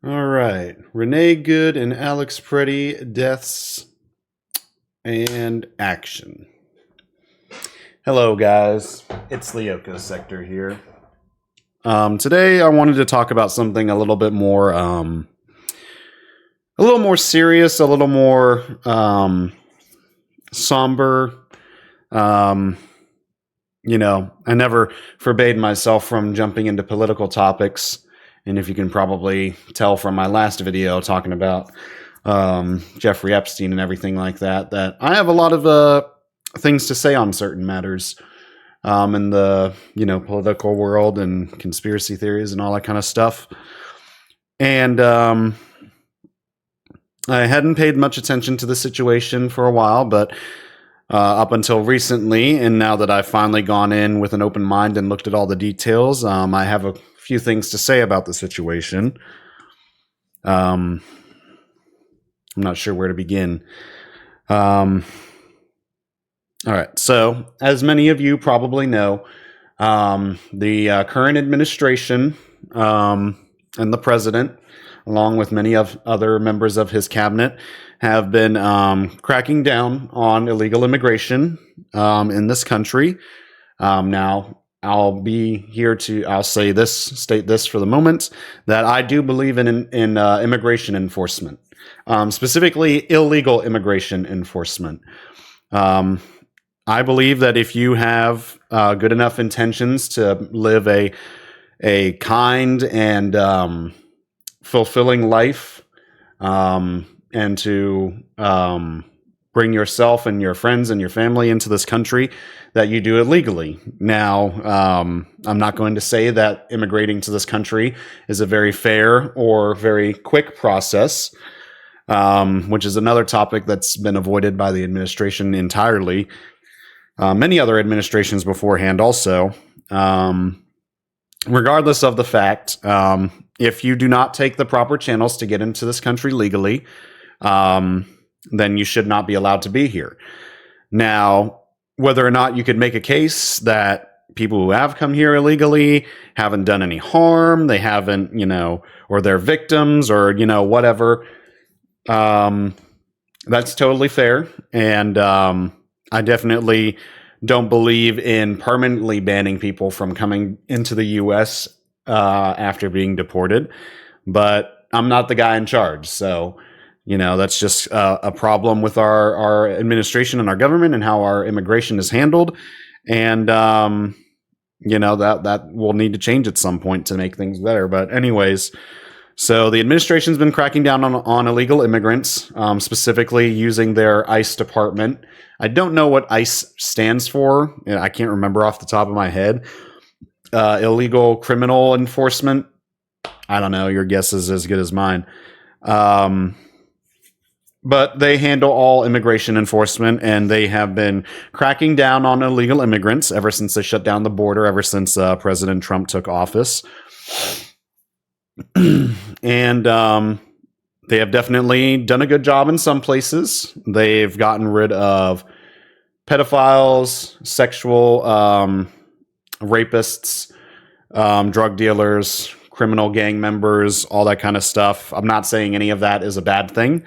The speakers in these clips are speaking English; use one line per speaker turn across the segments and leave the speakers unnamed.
All right. Renee Good and Alex Pretti, deaths and action. Hello, guys. It's Leoka Sector here. Today, I wanted to talk about something a little bit more serious, a little more somber. I never forbade myself from jumping into political topics. And if you can probably tell from my last video talking about Jeffrey Epstein and everything like that, that I have a lot of things to say on certain matters in the, political world and conspiracy theories and all that kind of stuff. And I hadn't paid much attention to the situation for a while, but up until recently, and now that I've finally gone in with an open mind and looked at all the details, I have a few things to say about the situation. I'm not sure where to begin. All right. So, as many of you probably know, the current administration and the president, along with many of other members of his cabinet, have been cracking down on illegal immigration in this country. Now, I'll state this for the moment, that I do believe in immigration enforcement, specifically illegal immigration enforcement. I believe that if you have good enough intentions to live a kind and fulfilling life, and to bring yourself and your friends and your family into this country, that you do it legally. Now, I'm not going to say that immigrating to this country is a very fair or very quick process, which is another topic that's been avoided by the administration entirely. Many other administrations beforehand also. Regardless of the fact, if you do not take the proper channels to get into this country legally, then you should not be allowed to be here. Now, whether or not you could make a case that people who have come here illegally haven't done any harm, they haven't, or they're victims or, whatever, that's totally fair. And I definitely don't believe in permanently banning people from coming into the U.S. After being deported. But I'm not the guy in charge. So, that's just a problem with our administration and our government and how our immigration is handled. And, that will need to change at some point to make things better. But anyways, so the administration's been cracking down on illegal immigrants, specifically using their ICE department. I don't know what ICE stands for. I can't remember off the top of my head. Illegal criminal enforcement. I don't know. Your guess is as good as mine. But they handle all immigration enforcement, and they have been cracking down on illegal immigrants ever since they shut down the border, ever since President Trump took office. And they have definitely done a good job in some places. They've gotten rid of pedophiles, sexual rapists, drug dealers, criminal gang members, all that kind of stuff. I'm not saying any of that is a bad thing.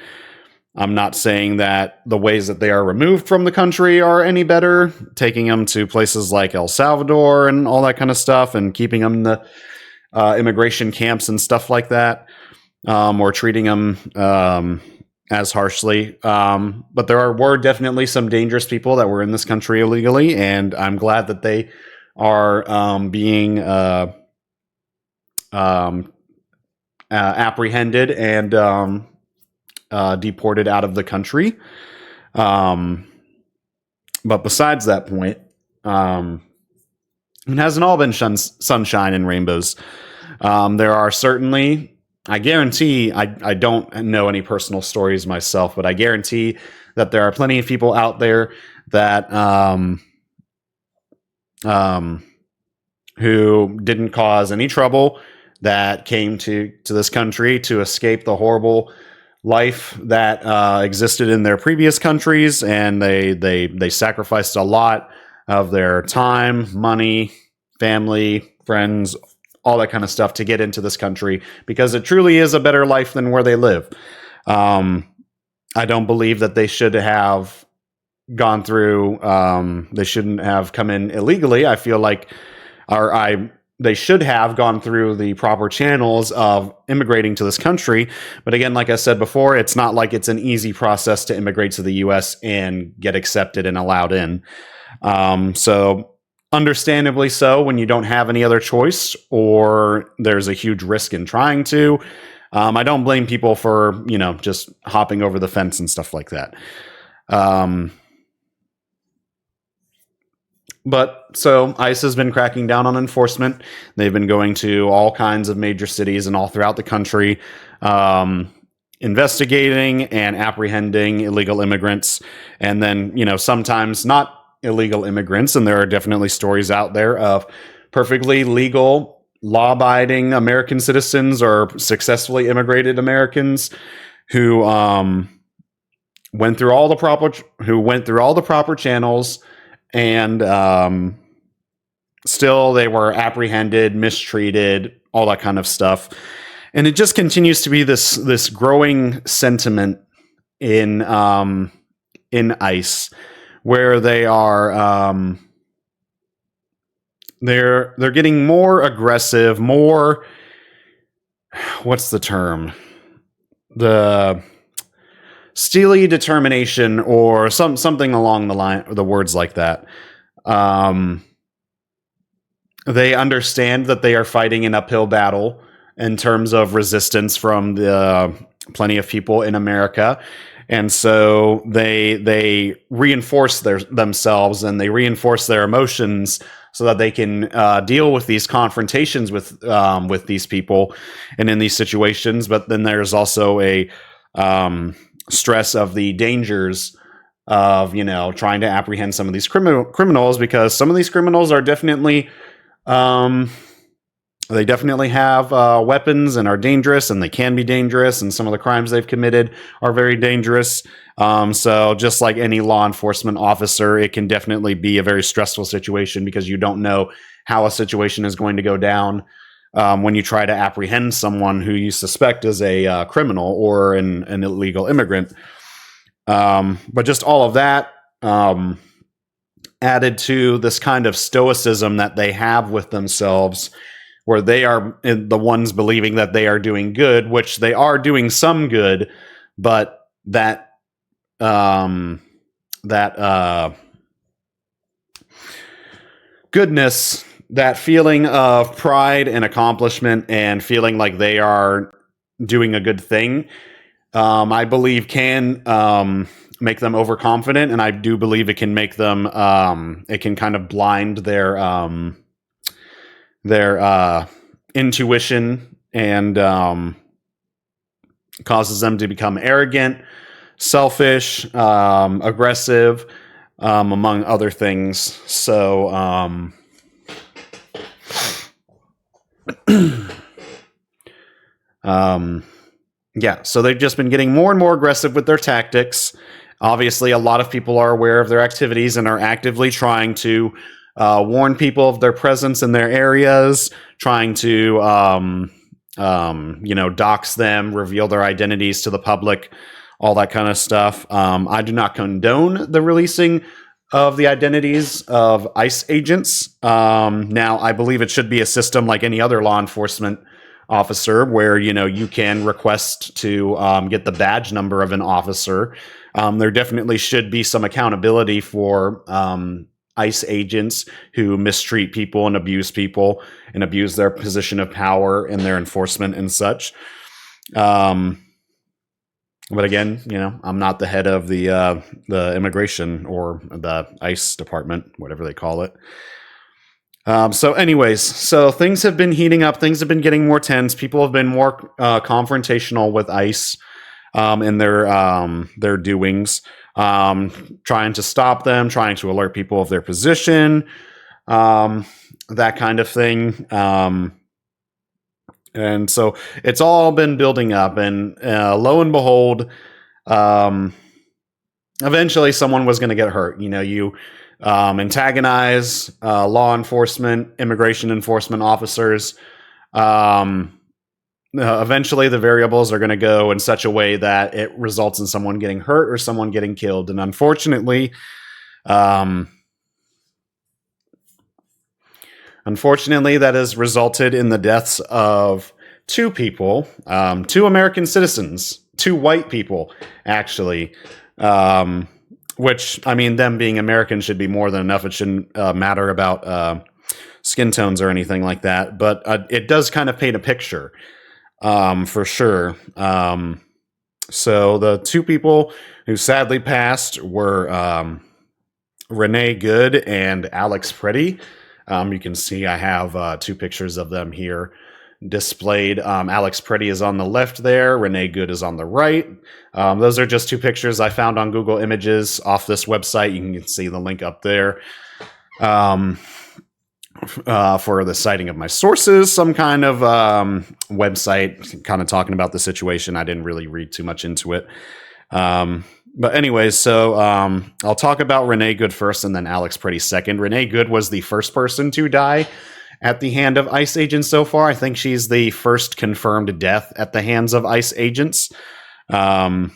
I'm not saying that the ways that they are removed from the country are any better, taking them to places like El Salvador and all that kind of stuff, and keeping them in the immigration camps and stuff like that, or treating them as harshly. But were definitely some dangerous people that were in this country illegally, and I'm glad that they are being apprehended and deported out of the country. But besides that point, it hasn't all been sunshine and rainbows. There are certainly, I guarantee, I don't know any personal stories myself, but I guarantee that there are plenty of people out there that who didn't cause any trouble, that came to this country to escape the horrible life that existed in their previous countries, and they sacrificed a lot of their time, money, family, friends, all that kind of stuff to get into this country because it truly is a better life than where they live. I don't believe that they should have gone through. They shouldn't have come in illegally. I feel like, they should have gone through the proper channels of immigrating to this country. But again, like I said before, it's not like it's an easy process to immigrate to the U.S. and get accepted and allowed in. So understandably so, when you don't have any other choice or there's a huge risk in trying to, I don't blame people for, just hopping over the fence and stuff like that. But so ICE has been cracking down on enforcement. They've been going to all kinds of major cities and all throughout the country, investigating and apprehending illegal immigrants. And then, sometimes not illegal immigrants. And there are definitely stories out there of perfectly legal, law-abiding American citizens or successfully immigrated Americans who went through all the proper channels. And still they were apprehended, mistreated, all that kind of stuff. And it just continues to be this growing sentiment in ICE, where they are they're getting more aggressive, more, what's the term? The steely determination, or something along the words like that. They understand that they are fighting an uphill battle in terms of resistance from the plenty of people in America, and so they reinforce themselves and they reinforce their emotions so that they can deal with these confrontations with these people and in these situations. But then there's also a stress of the dangers of trying to apprehend some of these criminals, because some of these criminals are definitely they definitely have weapons and are dangerous, and they can be dangerous, and some of the crimes they've committed are very dangerous. So just like any law enforcement officer, it can definitely be a very stressful situation because you don't know how a situation is going to go down when you try to apprehend someone who you suspect is a criminal or an illegal immigrant. But just all of that added to this kind of stoicism that they have with themselves, where they are the ones believing that they are doing good, which they are doing some good, but that goodness, that feeling of pride and accomplishment and feeling like they are doing a good thing, I believe can make them overconfident. And I do believe it can make them, it can kind of blind their intuition and causes them to become arrogant, selfish, aggressive, among other things. So, yeah, so they've just been getting more and more aggressive with their tactics. Obviously, a lot of people are aware of their activities and are actively trying to warn people of their presence in their areas, trying to, dox them, reveal their identities to the public, all that kind of stuff. I do not condone the releasing of the identities of ICE agents. Now, I believe it should be a system like any other law enforcement officer where, you can request to get the badge number of an officer. There definitely should be some accountability for ICE agents who mistreat people and abuse their position of power in their enforcement and such. But again, I'm not the head of the immigration or the ICE department, whatever they call it. So anyways, so things have been heating up. Things have been getting more tense. People have been more confrontational with ICE in their doings, trying to stop them, trying to alert people of their position, that kind of thing. And so it's all been building up, and lo and behold, eventually someone was going to get hurt. You antagonize law enforcement, immigration enforcement officers, Eventually the variables are going to go in such a way that it results in someone getting hurt or someone getting killed. And unfortunately, that has resulted in the deaths of two people, two American citizens, two white people, actually. Which, I mean, them being American should be more than enough. It shouldn't matter about skin tones or anything like that. But it does kind of paint a picture, for sure. So the two people who sadly passed were Renee Good and Alex Pretti. You can see I have two pictures of them here displayed. Alex Pretti is on the left there. Renee Good is on the right. Those are just two pictures I found on Google Images off this website. You can see the link up there. For the citing of my sources, some kind of website kind of talking about the situation. I didn't really read too much into it. But anyways, so I'll talk about Renee Good first and then Alex Pretti second. Renee Good was the first person to die at the hand of ICE agents so far. I think she's the first confirmed death at the hands of ICE agents. And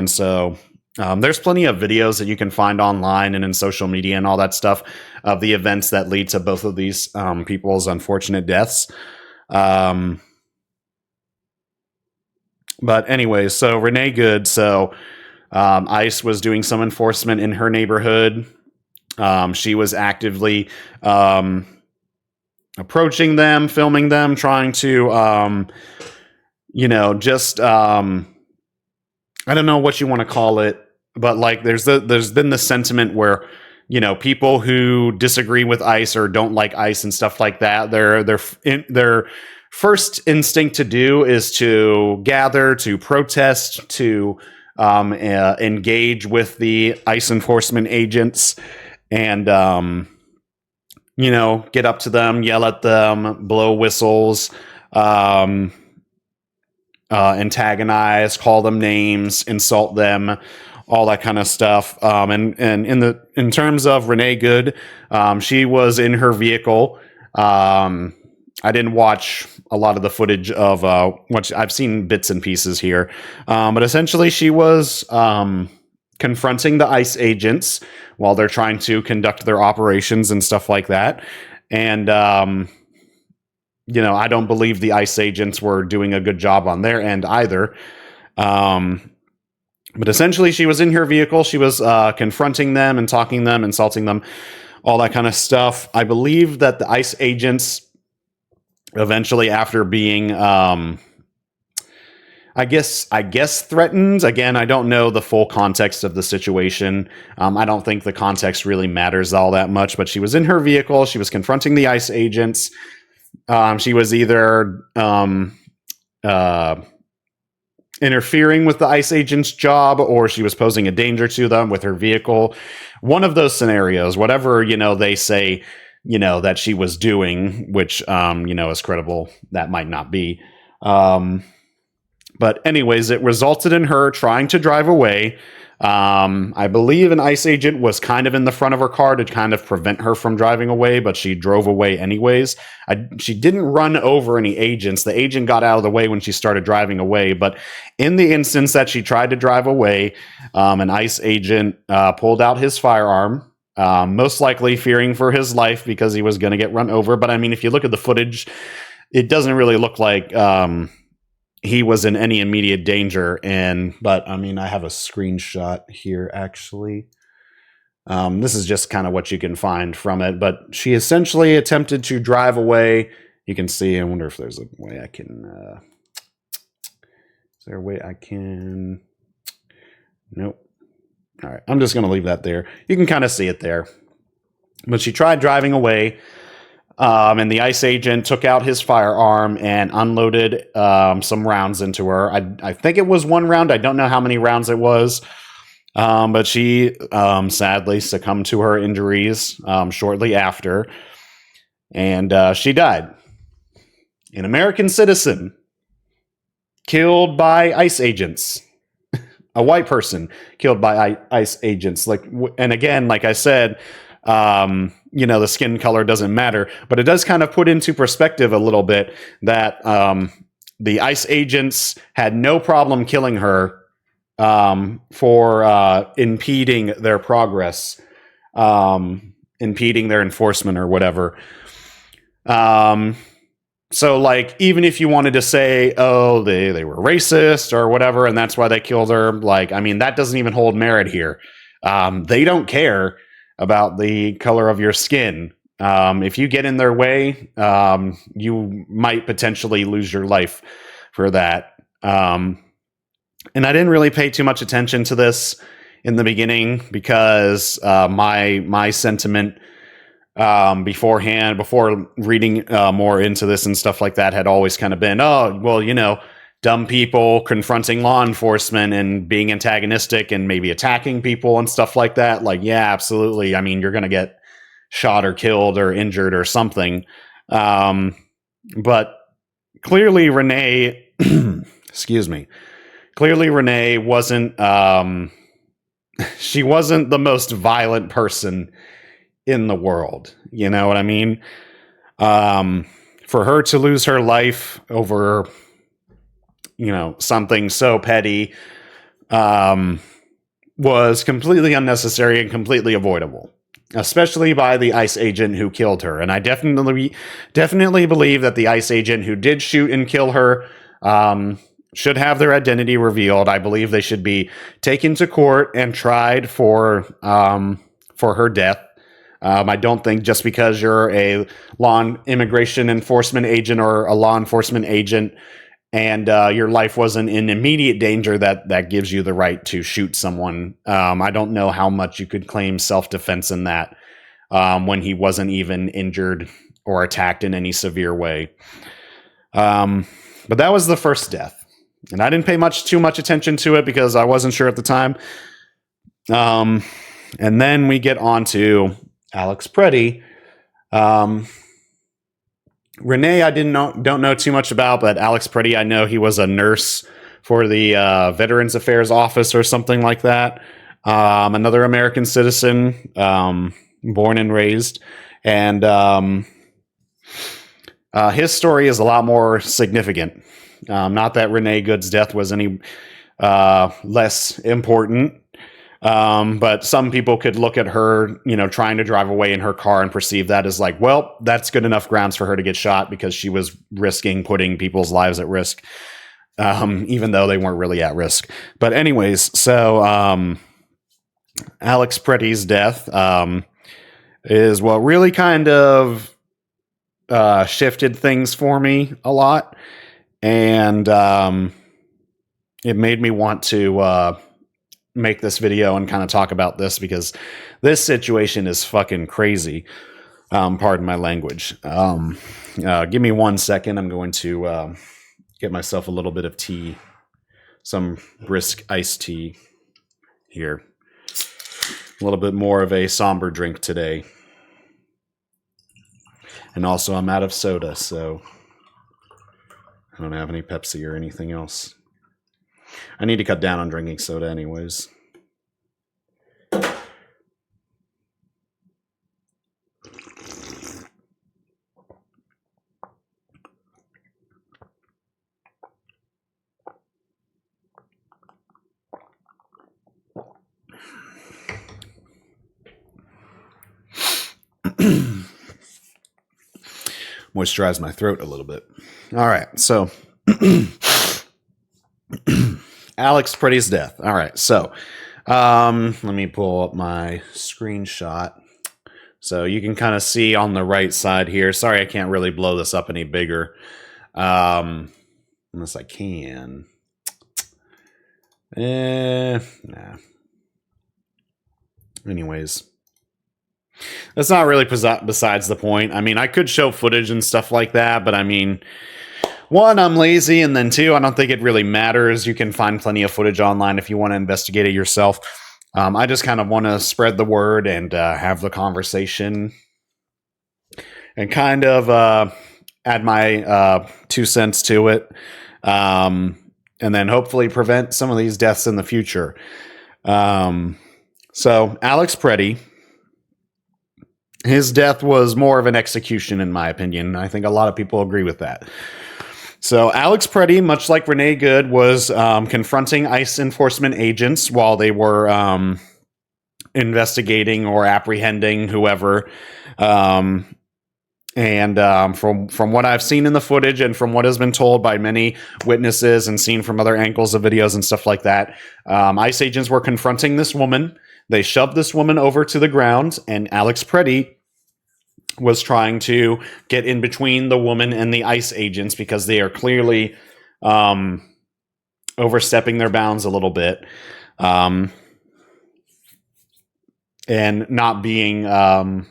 so there's plenty of videos that you can find online and in social media and all that stuff of the events that lead to both of these people's unfortunate deaths. But anyways, so Renee Good, ICE was doing some enforcement in her neighborhood. She was actively approaching them, filming them, trying to, I don't know what you want to call it, but like there's been the sentiment where, people who disagree with ICE or don't like ICE and stuff like that, their first instinct to do is to gather, to protest, to engage with the ICE enforcement agents and, get up to them, yell at them, blow whistles, antagonize, call them names, insult them, all that kind of stuff. And in terms of Renee Good, she was in her vehicle. I didn't watch a lot of the footage of I've seen bits and pieces here, but essentially she was confronting the ICE agents while they're trying to conduct their operations and stuff like that. And I don't believe the ICE agents were doing a good job on their end either. But essentially, she was in her vehicle. She was confronting them and talking them, insulting them, all that kind of stuff. I believe that the ICE agents eventually, after being, I guess threatened. Again, I don't know the full context of the situation. I don't think the context really matters all that much. But she was in her vehicle. She was confronting the ICE agents. She was either interfering with the ICE agent's job, or she was posing a danger to them with her vehicle. One of those scenarios, whatever, they say, that she was doing, which, is credible, that might not be. But anyways, it resulted in her trying to drive away. I believe an ICE agent was kind of in the front of her car to kind of prevent her from driving away, but she drove away anyways. She didn't run over any agents. The agent got out of the way when she started driving away. But in the instance that she tried to drive away, an ICE agent pulled out his firearm, most likely fearing for his life because he was going to get run over. But I mean, if you look at the footage, it doesn't really look like he was in any immediate danger. But I mean, I have a screenshot here, actually. This is just kind of what you can find from it. But she essentially attempted to drive away. You can see, I wonder if there's a way I can... is there a way I can... Nope. All right, I'm just going to leave that there. You can kind of see it there. But she tried driving away. And the ICE agent took out his firearm and unloaded some rounds into her. I think it was one round. I don't know how many rounds it was. But she sadly succumbed to her injuries shortly after. And she died. An American citizen killed by ICE agents. A white person killed by ICE agents. And again, like I said, the skin color doesn't matter, but it does kind of put into perspective a little bit that the ICE agents had no problem killing her for impeding their progress, impeding their enforcement or whatever. So, like, even if you wanted to say, oh, they were racist or whatever, and that's why they killed her, like, I mean, that doesn't even hold merit here. They don't care about the color of your skin. If you get in their way, you might potentially lose your life for that. And I didn't really pay too much attention to this in the beginning because my sentiment beforehand, before reading more into this and stuff like that, had always kind of been, oh, well, dumb people confronting law enforcement and being antagonistic and maybe attacking people and stuff like that. Like, yeah, absolutely. I mean, you're going to get shot or killed or injured or something. But clearly Renee, excuse me, clearly Renee wasn't, she wasn't the most violent person in the world. You know what I mean? For her to lose her life over, something so petty, was completely unnecessary and completely avoidable, especially by the ICE agent who killed her. And I definitely believe that the ICE agent who did shoot and kill her, should have their identity revealed. I believe they should be taken to court and tried for her death. I don't think just because you're a immigration enforcement agent or a law enforcement agent and your life wasn't in immediate danger that gives you the right to shoot someone. I don't know how much you could claim self-defense in that when he wasn't even injured or attacked in any severe way. But that was the first death. And I didn't pay too much attention to it because I wasn't sure at the time. And then we get on to Alex Pretti. Renee, I don't know too much about, but Alex Pretti, I know he was a nurse for the Veterans Affairs Office or something like that. Another American citizen, born and raised. And his story is a lot more significant. Not that Renee Good's death was any less important, but some people could look at her, trying to drive away in her car and perceive that as like, well, that's good enough grounds for her to get shot because she was risking putting people's lives at risk, even though they weren't really at risk. But anyways, so Alex Pretti's death is what really kind of shifted things for me a lot. And it made me want to make this video and kind of talk about this because this situation is fucking crazy. Pardon my language. Give me 1 second. I'm going to get myself a little bit of tea, some brisk iced tea here. A little bit more of a somber drink today. And also I'm out of soda, so I don't have any Pepsi or anything else. I need to cut down on drinking soda anyways. Moisturize my throat a little bit. All right, so Alex Pretti's death. All right, so let me pull up my screenshot so you can kind of see on the right side here. Sorry, I can't really blow this up any bigger, unless I can. Nah. Anyways. That's not really besides the point. I mean, I could show footage and stuff like that, but I mean, one, I'm lazy, and then two, I don't think it really matters. You can find plenty of footage online if you want to investigate it yourself. I just kind of want to spread the word and have the conversation and kind of add my 2 cents to it, and then hopefully prevent some of these deaths in the future. So Alex Pretti His death was more of an execution, in my opinion. I think a lot of people agree with that. So Alex Pretti, much like Renee Good, was confronting ICE enforcement agents while they were investigating or apprehending whoever. From what I've seen in the footage and from what has been told by many witnesses and seen from other angles of videos and stuff like that, ICE agents were confronting this woman. They shoved this woman over to the ground, and Alex Pretti was trying to get in between the woman and the ICE agents because they are clearly overstepping their bounds a little bit, and not being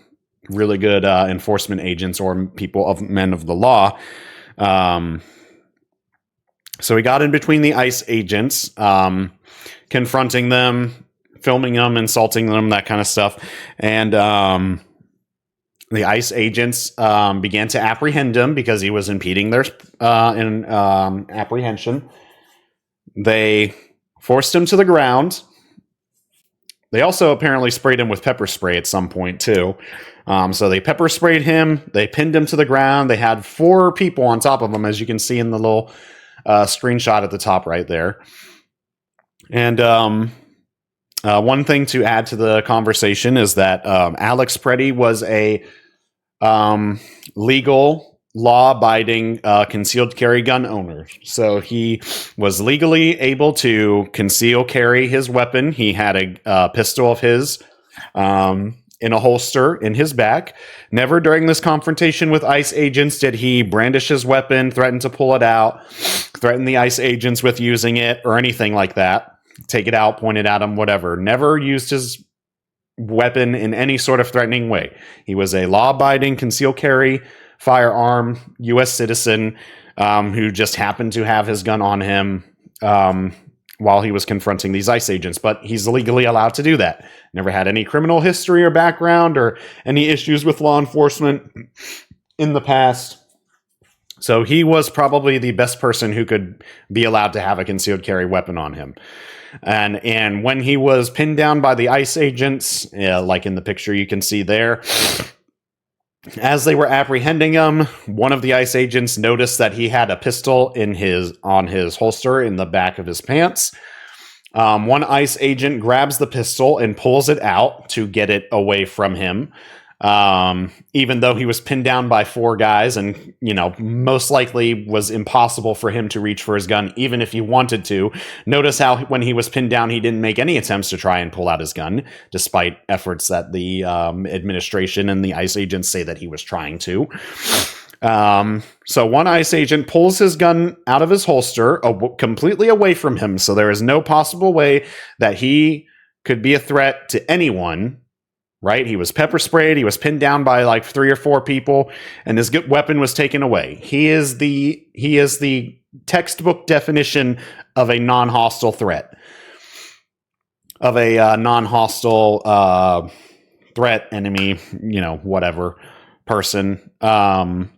really good enforcement agents or men of the law. So he got in between the ICE agents, confronting them, filming them, insulting them, that kind of stuff. And the ICE agents began to apprehend him because he was impeding their apprehension. They forced him to the ground. They also apparently sprayed him with pepper spray at some point, too. So they pepper sprayed him. They pinned him to the ground. They had 4 people on top of him, as you can see in the little screenshot at the top right there. And one thing to add to the conversation is that Alex Pretti was a legal, law-abiding concealed carry gun owner. So he was legally able to conceal carry his weapon. He had a pistol of his in a holster in his back. Never during this confrontation with ICE agents did he brandish his weapon, threaten to pull it out, threaten the ICE agents with using it, or anything like that. Take it out, point it at him, whatever. Never used his weapon in any sort of threatening way. He was a law-abiding concealed carry firearm U.S. citizen who just happened to have his gun on him while he was confronting these ICE agents. But he's legally allowed to do that. Never had any criminal history or background or any issues with law enforcement in the past. So he was probably the best person who could be allowed to have a concealed carry weapon on him. And when he was pinned down by the ICE agents, like in the picture you can see there, as they were apprehending him, one of the ICE agents noticed that he had a pistol on his holster in the back of his pants. One ICE agent grabs the pistol and pulls it out to get it away from him. Even though he was pinned down by 4 guys and, most likely was impossible for him to reach for his gun, even if he wanted to. Notice how when he was pinned down, he didn't make any attempts to try and pull out his gun, despite efforts that the administration and the ICE agents say that he was trying to. So one ICE agent pulls his gun out of his holster, completely away from him. So there is no possible way that he could be a threat to anyone. Right? He was pepper sprayed. He was pinned down by like 3 or 4 people, and his weapon was taken away. He is the textbook definition of a non-hostile threat, of a non-hostile threat, enemy, whatever person. And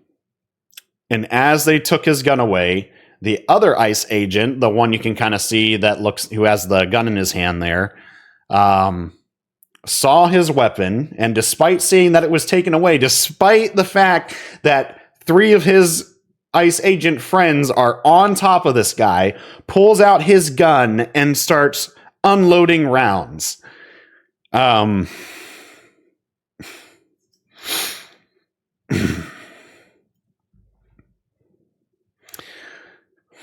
as they took his gun away, the other ICE agent, the one you can kind of see who has the gun in his hand there, saw his weapon, and despite seeing that it was taken away, despite the fact that 3 of his ICE agent friends are on top of this guy, pulls out his gun and starts unloading rounds.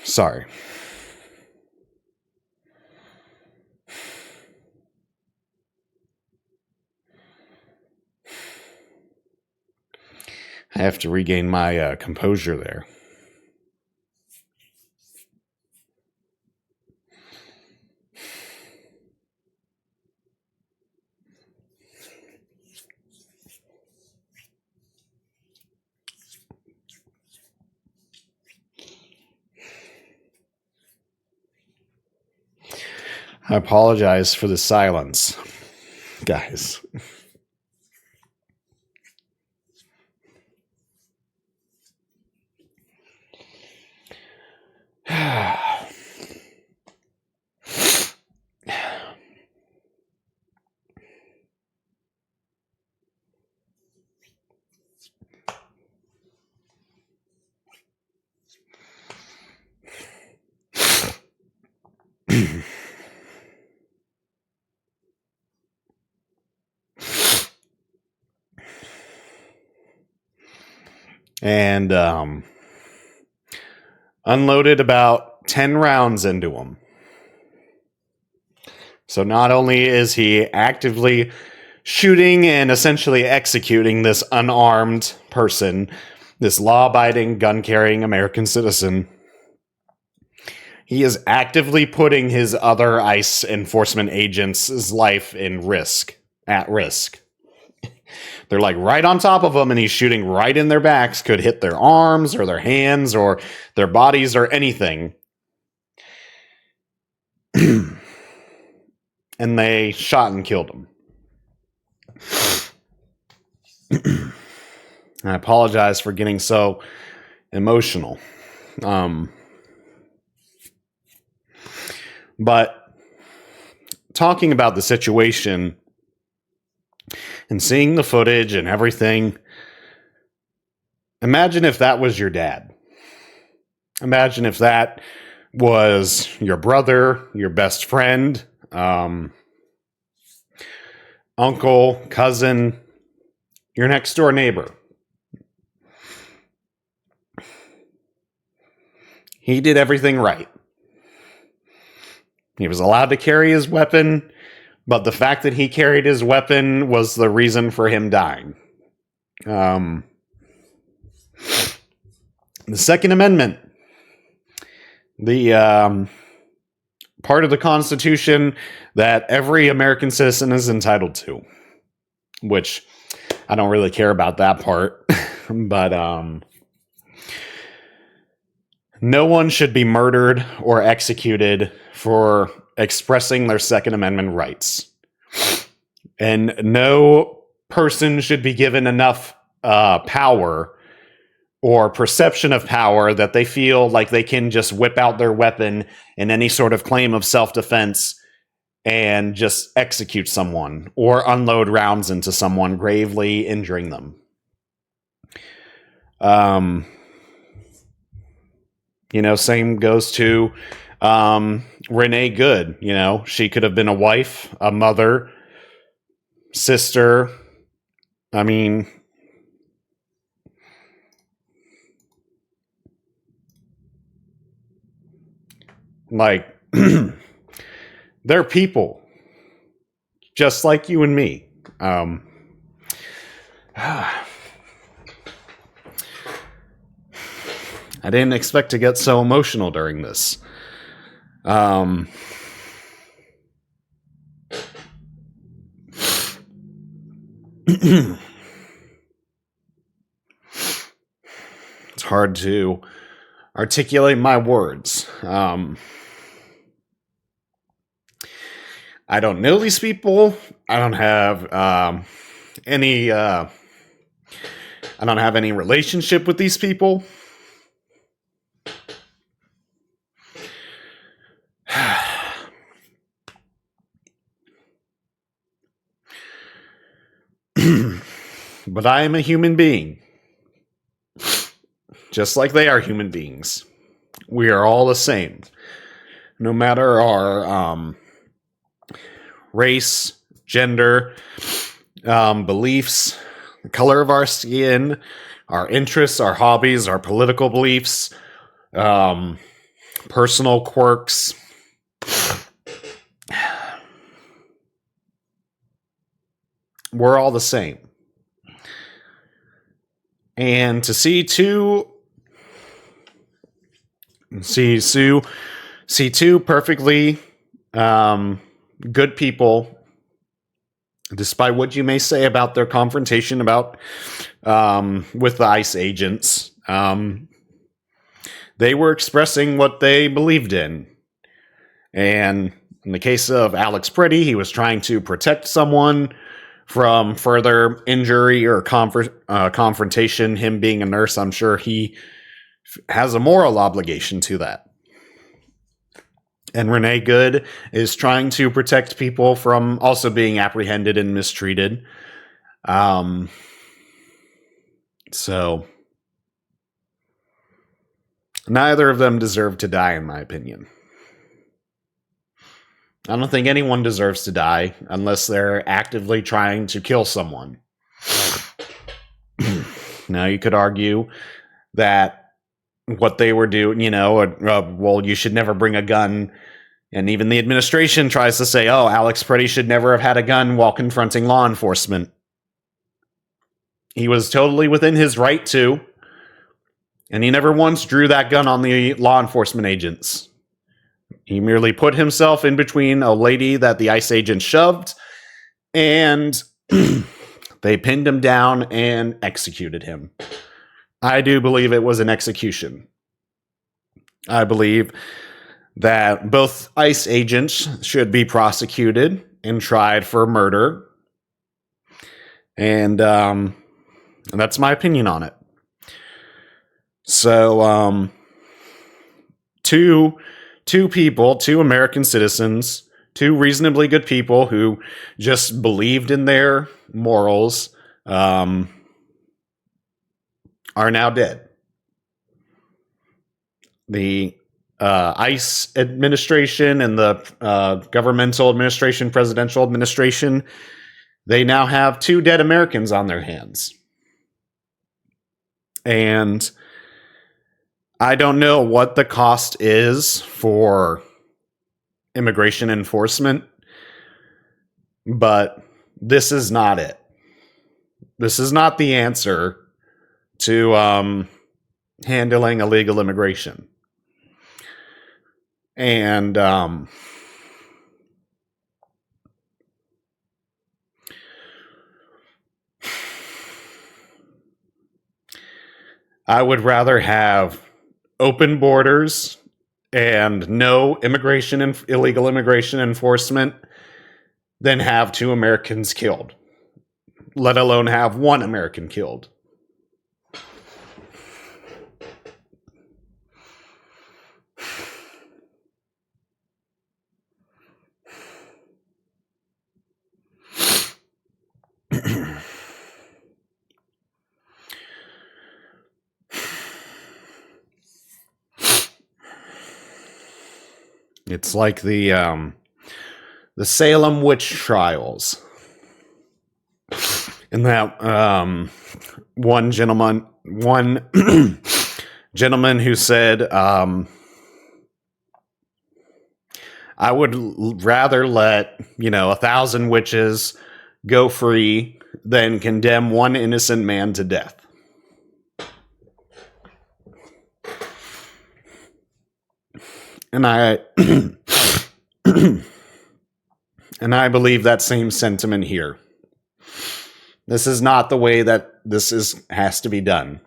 Sorry. I have to regain my composure there. I apologize for the silence, guys. and unloaded about 10 rounds into him. So not only is he actively shooting and essentially executing this unarmed person, this law-abiding, gun-carrying American citizen, he is actively putting his other ICE enforcement agents' life at risk. They're like right on top of them, and he's shooting right in their backs, could hit their arms or their hands or their bodies or anything. And they shot and killed him. I apologize for getting so emotional. But talking about the situation and seeing the footage and everything, imagine if that was your dad. Imagine if that was your brother, your best friend, uncle, cousin, your next door neighbor. He did everything right. He was allowed to carry his weapon, but the fact that he carried his weapon was the reason for him dying. The Second Amendment, the part of the Constitution that every American citizen is entitled to, which I don't really care about that part, but no one should be murdered or executed for expressing their Second Amendment rights. And no person should be given enough power or perception of power that they feel like they can just whip out their weapon in any sort of claim of self-defense and just execute someone or unload rounds into someone, gravely injuring them. Same goes to Renee Good. She could have been a wife, a mother, sister. I mean, like, they're people just like you and me. I didn't expect to get so emotional during this. It's hard to articulate my words. I don't know these people. I don't have any relationship with these people. But I am a human being. Just like they are human beings. We are all the same. No matter our race, gender, beliefs, the color of our skin, our interests, our hobbies, our political beliefs, personal quirks. We're all the same. And to see two perfectly good people, despite what you may say about their confrontation with the ICE agents, they were expressing what they believed in. And in the case of Alex Pretti, he was trying to protect someone from further injury or confrontation. Him being a nurse, I'm sure he has a moral obligation to that. And Renee Good is trying to protect people from also being apprehended and mistreated. So neither of them deserve to die, in my opinion. I don't think anyone deserves to die unless they're actively trying to kill someone. Now, you could argue that what they were doing, well, you should never bring a gun. And even the administration tries to say, oh, Alex Pretti should never have had a gun while confronting law enforcement. He was totally within his right to. And he never once drew that gun on the law enforcement agents. He merely put himself in between a lady that the ICE agent shoved, and they pinned him down and executed him. I do believe it was an execution. I believe that both ICE agents should be prosecuted and tried for murder. And that's my opinion on it. So, two people, two American citizens, two reasonably good people who just believed in their morals, are now dead. The ICE administration and the governmental administration, presidential administration, they now have two dead Americans on their hands. And I don't know what the cost is for immigration enforcement, but this is not it. This is not the answer to handling illegal immigration. And I would rather have open borders and no immigration and illegal immigration enforcement than have two Americans killed, let alone have one American killed. It's like the Salem witch trials. And that one gentleman who said, I would rather let 1,000 witches go free than condemn one innocent man to death. And I believe that same sentiment here. This is not the way that has to be done.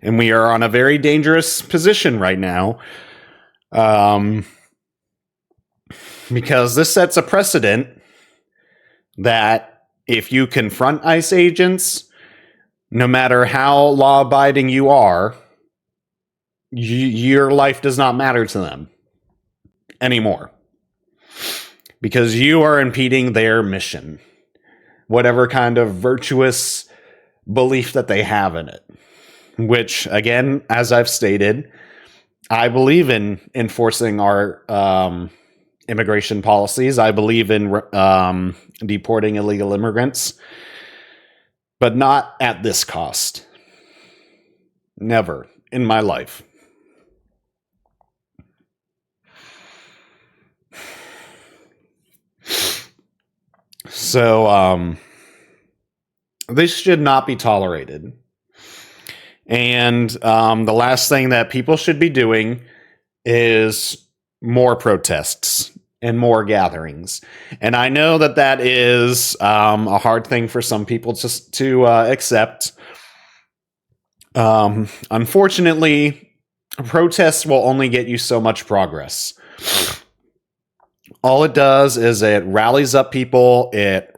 And we are on a very dangerous position right now. Because this sets a precedent that if you confront ICE agents, no matter how law-abiding you are, your life does not matter to them anymore. Because you are impeding their mission. Whatever kind of virtuous belief that they have in it. Which, again, as I've stated, I believe in enforcing our immigration policies. I believe in deporting illegal immigrants. But not at this cost. Never in my life. So, this should not be tolerated. And the last thing that people should be doing is more protests and more gatherings. And I know that is a hard thing for some people to accept. Unfortunately, protests will only get you so much progress. All it does is it rallies up people, it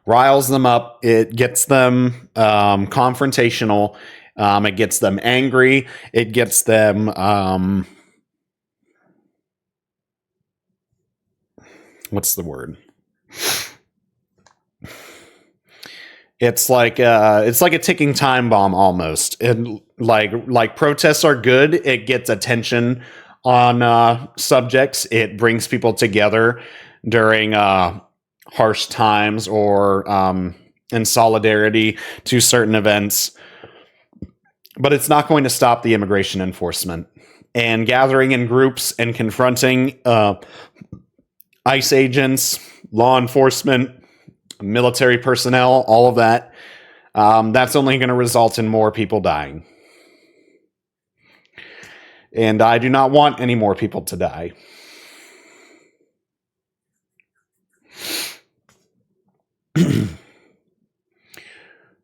riles them up, it gets them confrontational, it gets them angry, it gets them what's the word? It's like a ticking time bomb almost. And like protests are good, it gets attention on subjects. It brings people together during harsh times or in solidarity to certain events, but it's not going to stop the immigration enforcement. And gathering in groups and confronting ICE agents, law enforcement, military personnel, all of that, that's only going to result in more people dying. And I do not want any more people to die.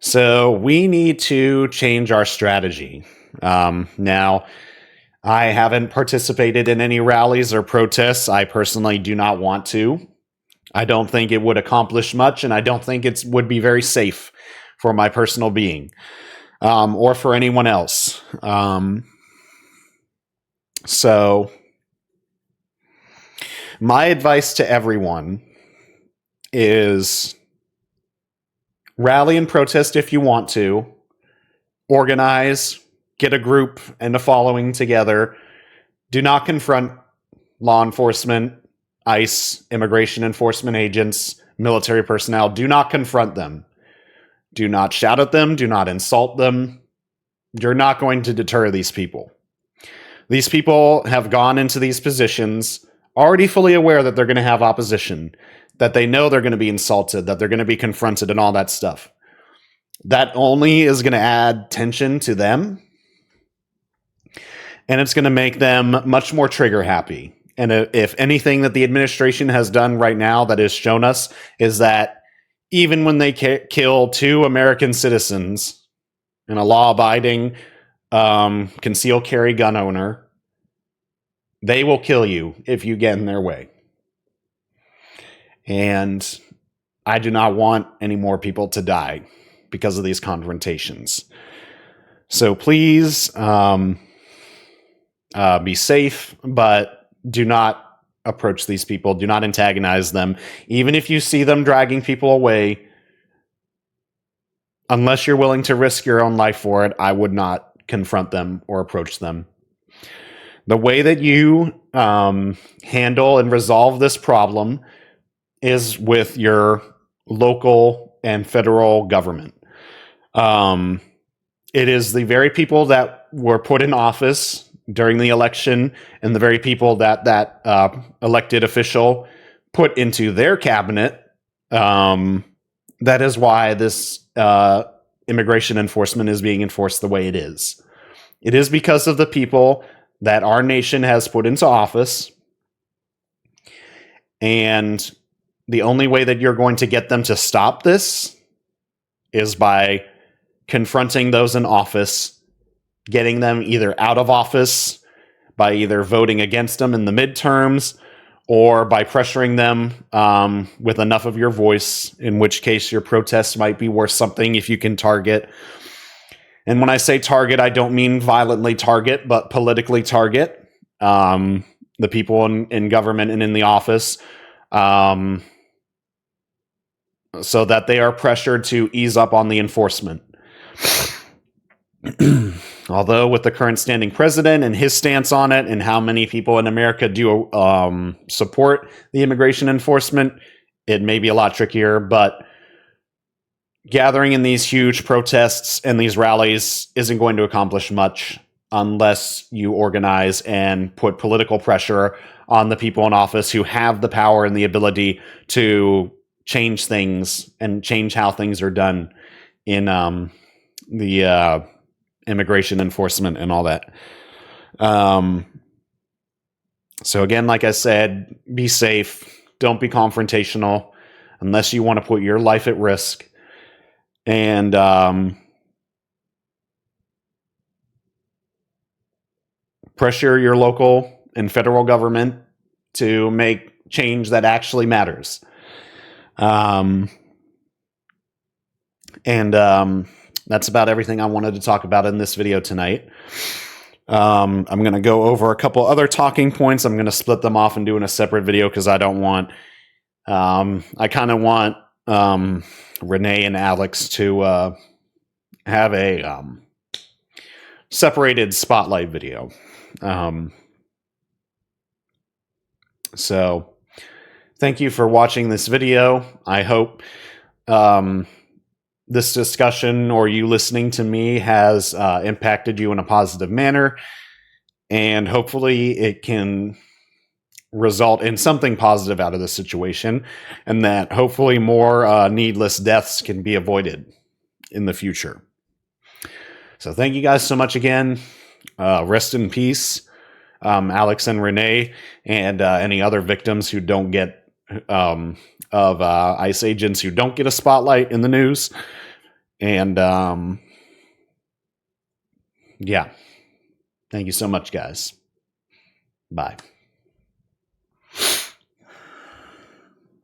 So we need to change our strategy. Now, I haven't participated in any rallies or protests. I personally do not want to. I don't think it would accomplish much, and I don't think it would be very safe for my personal being, or for anyone else. So my advice to everyone is rally and protest if you want to, organize, get a group and a following together. Do not confront law enforcement, ICE, immigration enforcement agents, military personnel. Do not confront them. Do not shout at them. Do not insult them. You're not going to deter these people. These people have gone into these positions already fully aware that they're going to have opposition, that they know they're going to be insulted, that they're going to be confronted, and all that stuff. That only is going to add tension to them, and it's going to make them much more trigger happy. And if anything that the administration has done right now that has shown us is that even when they kill 2 American citizens and a law-abiding concealed carry gun owner, they will kill you if you get in their way. And I do not want any more people to die because of these confrontations. So please be safe, but do not approach these people. Do not antagonize them. Even if you see them dragging people away, unless you're willing to risk your own life for it, I would not confront them or approach them. The way that you handle and resolve this problem is with your local and federal government. It is the very people that were put in office during the election and the very people that elected official put into their cabinet. That is why this immigration enforcement is being enforced the way it is. It is because of the people that our nation has put into office. And the only way that you're going to get them to stop this is by confronting those in office, getting them either out of office by either voting against them in the midterms or by pressuring them with enough of your voice, in which case your protests might be worth something if you can target. And when I say target, I don't mean violently target, but politically target the people in government and in the office, so that they are pressured to ease up on the enforcement. Although with the current standing president and his stance on it and how many people in America do support the immigration enforcement, it may be a lot trickier, but gathering in these huge protests and these rallies isn't going to accomplish much unless you organize and put political pressure on the people in office who have the power and the ability to change things and change how things are done in the immigration enforcement and all that. So again, like I said, be safe. Don't be confrontational unless you want to put your life at risk. And pressure your local and federal government to make change that actually matters. That's about everything I wanted to talk about in this video tonight. I'm going to go over a couple other talking points. I'm going to split them off and do in a separate video because I don't want... I kind of want Renee and Alex to have a separated spotlight video. So thank you for watching this video. I hope this discussion or you listening to me has impacted you in a positive manner, and hopefully it can result in something positive out of this situation, and that hopefully more needless deaths can be avoided in the future. So thank you guys so much again. Rest in peace, Alex and Renee, and any other victims who don't get of ICE agents who don't get a spotlight in the news. And yeah, thank you so much, guys. Bye.